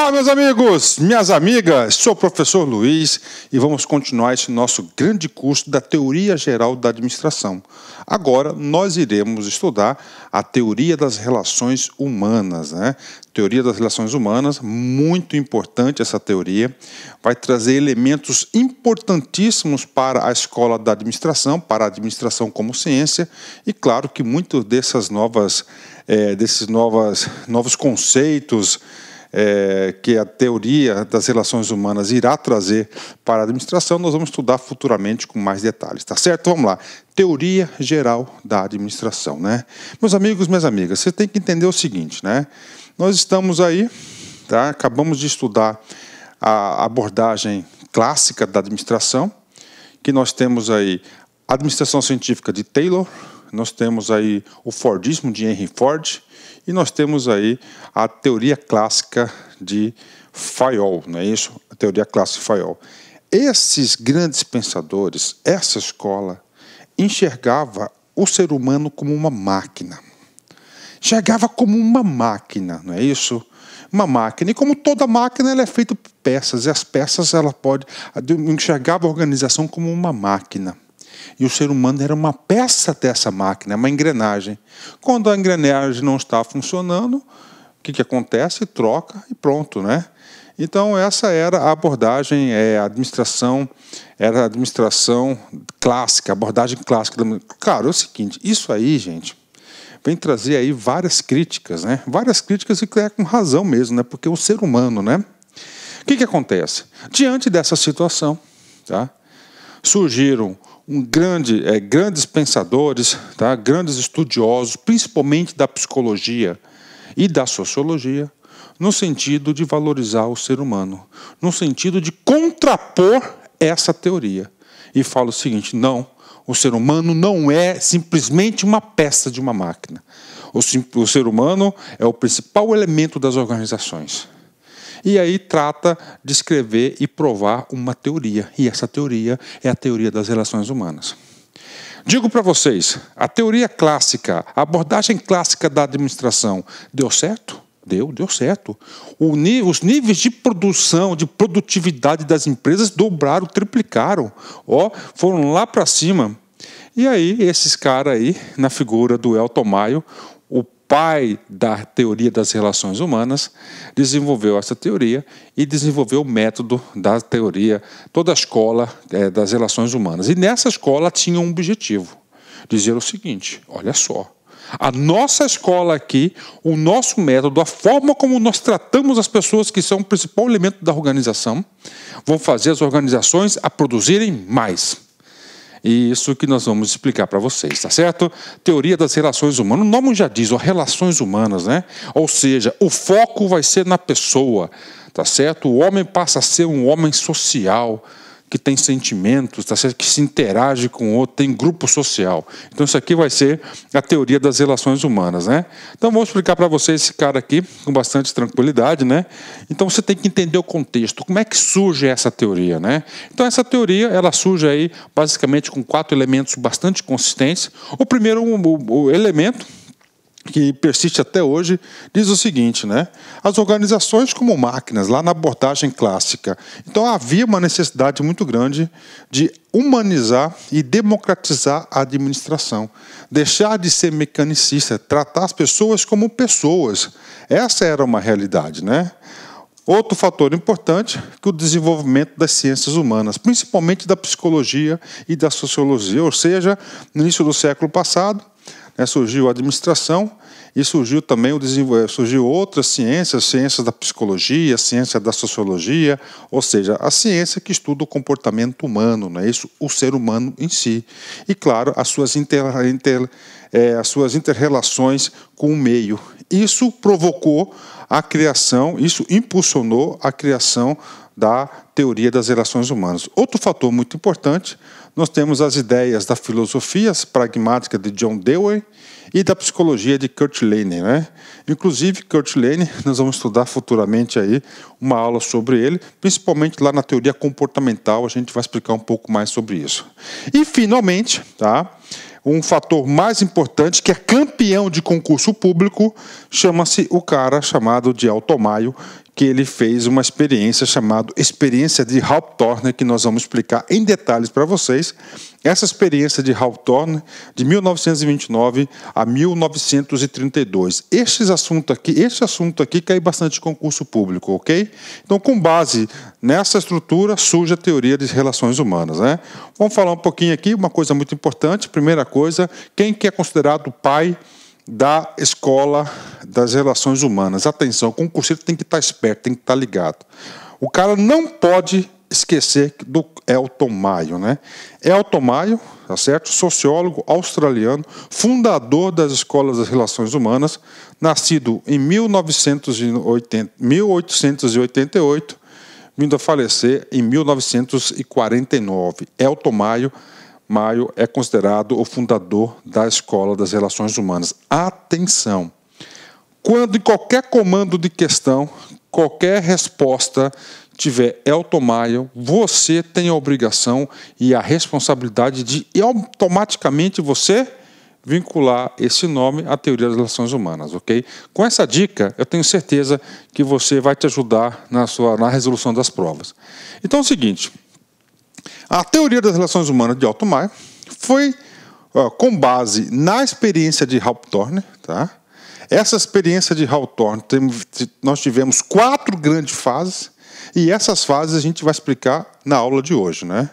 Olá, meus amigos, minhas amigas, sou o professor Luiz e vamos continuar esse nosso grande curso da Teoria Geral da Administração. Agora, nós iremos estudar a Teoria das Relações Humanas, né? Teoria das Relações Humanas, muito importante essa teoria, vai trazer elementos importantíssimos para a escola da administração, para a administração como ciência, e claro que muitos desses novos conceitos que a teoria das relações humanas irá trazer para a administração, nós vamos estudar futuramente com mais detalhes, tá certo? Vamos lá. Teoria geral da administração, né? Meus amigos, minhas amigas, você tem que entender o seguinte, né? Nós estamos aí, tá? Acabamos de estudar a abordagem clássica da administração, que nós temos aí a administração científica de Taylor, nós temos aí o Fordismo de Henry Ford, e nós temos aí a teoria clássica de Fayol, não é isso? A teoria clássica de Fayol. Esses grandes pensadores, essa escola, enxergava o ser humano como uma máquina. Enxergava como uma máquina, não é isso? Uma máquina. E como toda máquina, ela é feita por peças. E as peças, ela pode... Enxergava a organização como uma máquina. E o ser humano era uma peça dessa máquina, uma engrenagem. Quando a engrenagem não está funcionando, o que acontece? Troca e pronto, né? Então, essa era a abordagem, a administração, era a administração clássica, a abordagem clássica. Claro, é o seguinte, isso aí, gente, vem trazer aí várias críticas, né? Várias críticas e é com razão mesmo, né? Porque o ser humano, né? O que acontece? Diante dessa situação, tá? Surgiram grandes pensadores, tá? Grandes estudiosos, principalmente da psicologia e da sociologia, no sentido de valorizar o ser humano, no sentido de contrapor essa teoria. E fala o seguinte, não, o ser humano não é simplesmente uma peça de uma máquina. O ser humano é o principal elemento das organizações. E aí trata de escrever e provar uma teoria. E essa teoria é a teoria das relações humanas. Digo para vocês, a teoria clássica, a abordagem clássica da administração, deu certo? Deu certo. Os níveis de produção, de produtividade das empresas dobraram, triplicaram. Foram lá para cima. E aí, esses caras aí, na figura do Elton Mayo, pai da teoria das relações humanas, desenvolveu essa teoria e desenvolveu o método da teoria, toda a escola das relações humanas. E nessa escola tinha um objetivo, dizer o seguinte, olha só, a nossa escola aqui, o nosso método, a forma como nós tratamos as pessoas que são o principal elemento da organização, vão fazer as organizações a produzirem mais. E isso que nós vamos explicar para vocês, tá certo? Teoria das relações humanas. O nome já diz, relações humanas, né? Ou seja, o foco vai ser na pessoa, tá certo? O homem passa a ser um homem social, que tem sentimentos, tá certo? Que se interage com o outro, tem grupo social. Então isso aqui vai ser a teoria das relações humanas, né? Então vou explicar para vocês esse cara aqui com bastante tranquilidade, né? Então você tem que entender o contexto, como é que surge essa teoria, né? Então essa teoria, ela surge aí basicamente com 4 elementos bastante consistentes. O primeiro o elemento que persiste até hoje, diz o seguinte, né? As organizações como máquinas, lá na abordagem clássica. Então havia uma necessidade muito grande de humanizar e democratizar a administração. Deixar de ser mecanicista, tratar as pessoas como pessoas. Essa era uma realidade, né? Outro fator importante que o desenvolvimento das ciências humanas, principalmente da psicologia e da sociologia, ou seja, no início do século passado, surgiu a administração e surgiu também surgiu outras ciências, ciências da psicologia, ciência da sociologia, ou seja, a ciência que estuda o comportamento humano, não é isso? O ser humano em si. E, claro, as suas interrelações com o meio. Isso provocou a criação, isso impulsionou a criação da teoria das relações humanas. Outro fator muito importante, nós temos as ideias da filosofia pragmática de John Dewey e da psicologia de Kurt Lane, né? Inclusive, Kurt Lane, nós vamos estudar futuramente aí uma aula sobre ele, principalmente lá na teoria comportamental, a gente vai explicar um pouco mais sobre isso. E, finalmente, tá? Um fator mais importante, que é campeão de concurso público, chama-se o cara chamado de Elton Mayo, que ele fez uma experiência chamada Experiência de Hawthorne, que nós vamos explicar em detalhes para vocês. Essa experiência de Hawthorne, de 1929 a 1932. Este assunto aqui cai bastante em concurso público, ok? Então, com base nessa estrutura, surge a teoria das relações humanas, né? Vamos falar um pouquinho aqui, uma coisa muito importante. Primeira coisa, quem que é considerado o pai da escola das relações humanas? Atenção, o concurseiro tem que estar esperto, tem que estar ligado. O cara não pode esquecer do Elton Mayo, né? Elton Mayo, tá certo? Sociólogo australiano, fundador das escolas das relações humanas, nascido em 1888, vindo a falecer em 1949. Elton Mayo é considerado o fundador da Escola das Relações Humanas. Atenção! Quando em qualquer comando de questão, qualquer resposta tiver Elton Mayo, você tem a obrigação e a responsabilidade de automaticamente você vincular esse nome à teoria das relações humanas, ok? Com essa dica, eu tenho certeza que você vai te ajudar na resolução das provas. Então é o seguinte. A teoria das relações humanas de Elton Mayo foi com base na experiência de Hawthorne, tá? Essa experiência de Hawthorne, nós tivemos 4 grandes fases, e essas fases a gente vai explicar na aula de hoje, né?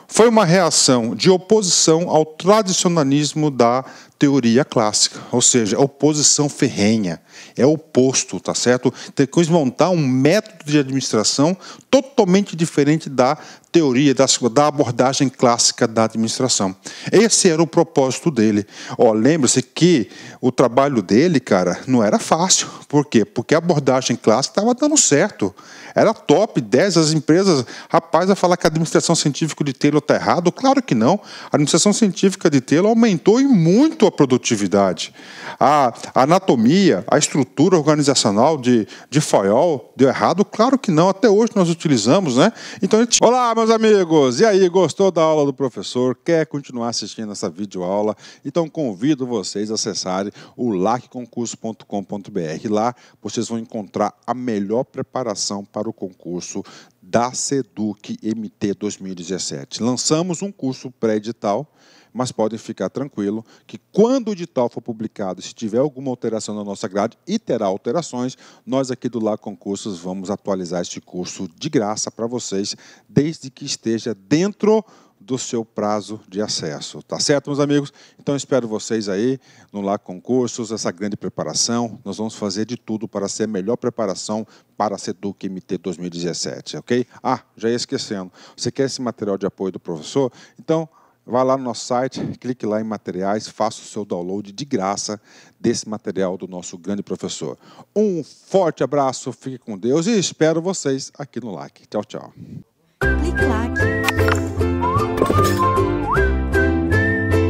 Foi uma reação de oposição ao tradicionalismo da teoria clássica, ou seja, oposição ferrenha, é oposto, tá certo? Tem que montar um método de administração totalmente diferente da teoria, da abordagem clássica da administração. Esse era o propósito dele. Lembre-se que o trabalho dele, cara, não era fácil. Por quê? Porque a abordagem clássica estava dando certo. Era top 10, as empresas, rapaz, vai falar que a administração científica de Taylor está errado? Claro que não. A administração científica de Taylor aumentou e muito a produtividade. A anatomia, a estrutura organizacional de Fayol deu errado? Claro que não. Até hoje nós utilizamos, né? Então, olá, meus amigos! E aí, gostou da aula do professor? Quer continuar assistindo essa videoaula? Então, convido vocês a acessarem o lacconcurso.com.br. Lá vocês vão encontrar a melhor preparação para o concurso da SEDUC MT 2017. Lançamos um curso pré-edital, mas podem ficar tranquilo que quando o edital for publicado, se tiver alguma alteração na nossa grade, e terá alterações, nós aqui do Concursos vamos atualizar este curso de graça para vocês, desde que esteja dentro do seu prazo de acesso. Tá certo, meus amigos? Então, espero vocês aí no Concursos, essa grande preparação. Nós vamos fazer de tudo para ser a melhor preparação para a SEDUC MT 2017, ok? Já ia esquecendo. Você quer esse material de apoio do professor? Então, vá lá no nosso site, clique lá em materiais, faça o seu download de graça desse material do nosso grande professor. Um forte abraço, fique com Deus e espero vocês aqui no LAC. Tchau, tchau. Clique LAC.